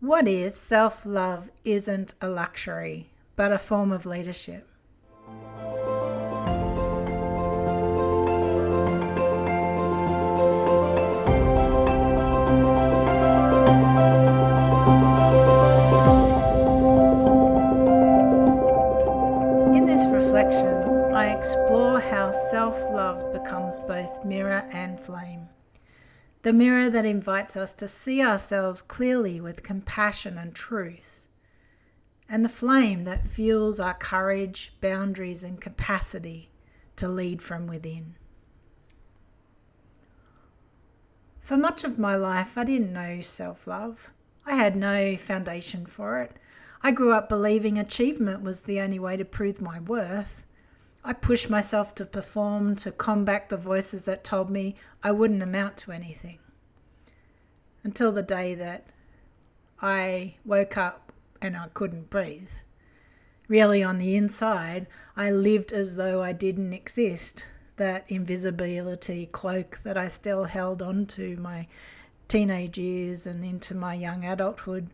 What if self-love isn't a luxury, but a form of leadership? In this reflection, I explore how self-love becomes both mirror and flame. The mirror that invites us to see ourselves clearly with compassion and truth, and the flame that fuels our courage, boundaries, and capacity to lead from within. For much of my life, I didn't know self-love. I had no foundation for it. I grew up believing achievement was the only way to prove my worth. I pushed myself to perform, to combat the voices that told me I wouldn't amount to anything. Until the day that I woke up and I couldn't breathe. Really, on the inside, I lived as though I didn't exist. That invisibility cloak that I still held on to my teenage years and into my young adulthood.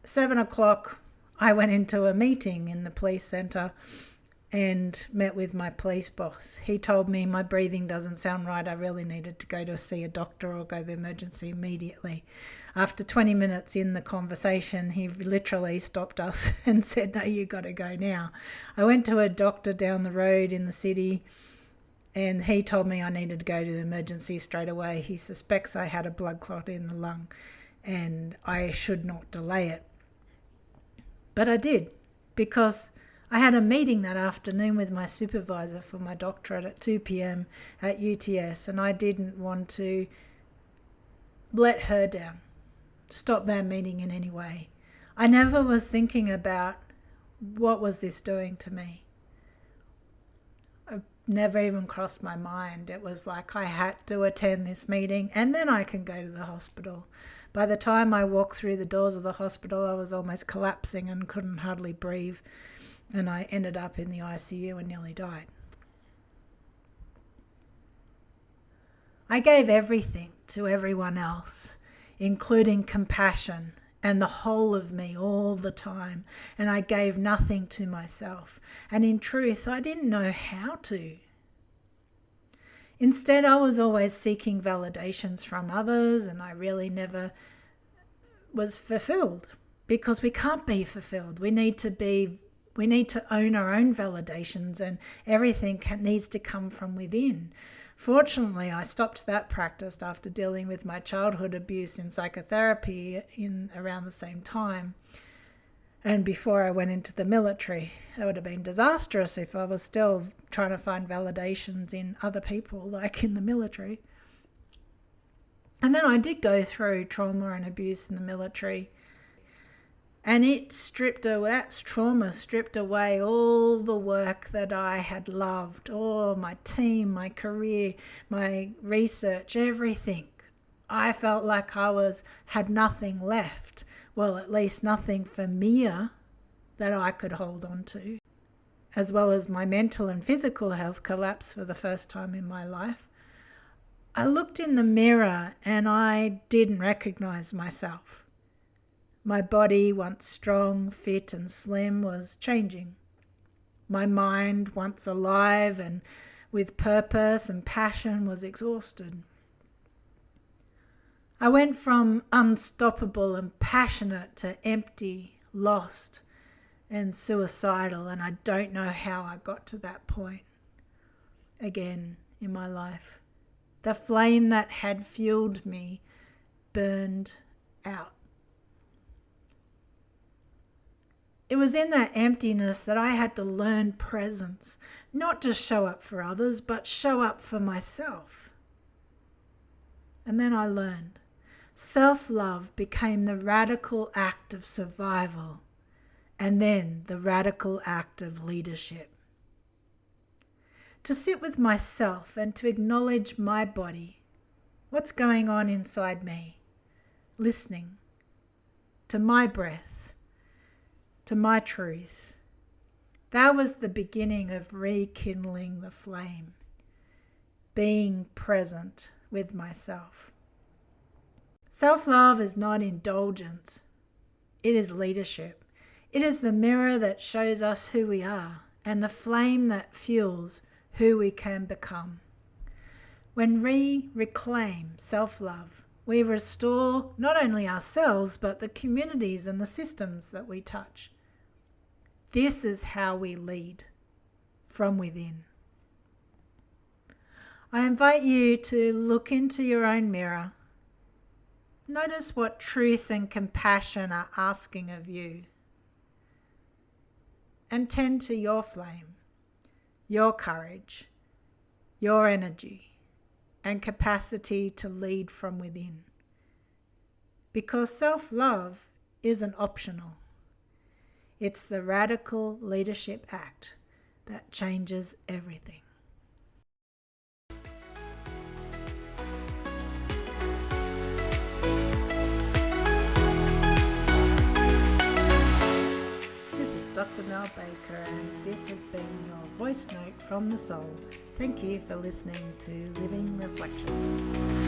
7 o'clock, I went into a meeting in the police centre and met with my police boss. He told me my breathing doesn't sound right. I really needed to go to see a doctor or go to the emergency immediately. After 20 minutes in the conversation, he literally stopped us and said, "No, you got to go now." I went to a doctor down the road in the city and he told me I needed to go to the emergency straight away. He suspects I had a blood clot in the lung and I should not delay it. But I did, because I had a meeting that afternoon with my supervisor for my doctorate at 2 p.m. at UTS, and I didn't want to let her down, stop that meeting in any way. I never was thinking about what was this doing to me. It never even crossed my mind. It was like I had to attend this meeting and then I can go to the hospital. By the time I walked through the doors of the hospital, I was almost collapsing and couldn't hardly breathe. And I ended up in the ICU and nearly died. I gave everything to everyone else, including compassion and the whole of me all the time. And I gave nothing to myself. And in truth, I didn't know how to. Instead, I was always seeking validations from others, and I really never was fulfilled, because we can't be fulfilled. We need to own our own validations, and everything needs to come from within. Fortunately, I stopped that practice after dealing with my childhood abuse in psychotherapy in around the same time. And before I went into the military. That would have been disastrous if I was still trying to find validations in other people, like in the military. And then I did go through trauma and abuse in the military. And that trauma stripped away all the work that I had loved, all my team, my career, my research, everything. I felt like I had nothing left. Well, at least nothing familiar that I could hold on to, as well as my mental and physical health collapsed for the first time in my life. I looked in the mirror and I didn't recognize myself. My body, once strong, fit and slim, was changing. My mind, once alive and with purpose and passion, was exhausted. I went from unstoppable and passionate to empty, lost and suicidal, and I don't know how I got to that point again in my life. The flame that had fueled me burned out. It was in that emptiness that I had to learn presence, not just show up for others, but show up for myself. And then I learned. Self-love became the radical act of survival, and then the radical act of leadership. To sit with myself and to acknowledge my body, what's going on inside me, listening to my breath, to my truth. That was the beginning of rekindling the flame, being present with myself. Self-love is not indulgence. It is leadership. It is the mirror that shows us who we are and the flame that fuels who we can become. When we reclaim self-love, we restore not only ourselves, but the communities and the systems that we touch. This is how we lead, from within. I invite you to look into your own mirror. Notice what truth and compassion are asking of you. And tend to your flame, your courage, your energy, and capacity to lead from within. Because self-love isn't optional. It's the radical leadership act that changes everything. Dr. Mel Baker, and this has been your voice note from the soul. Thank you for listening to Living Reflections.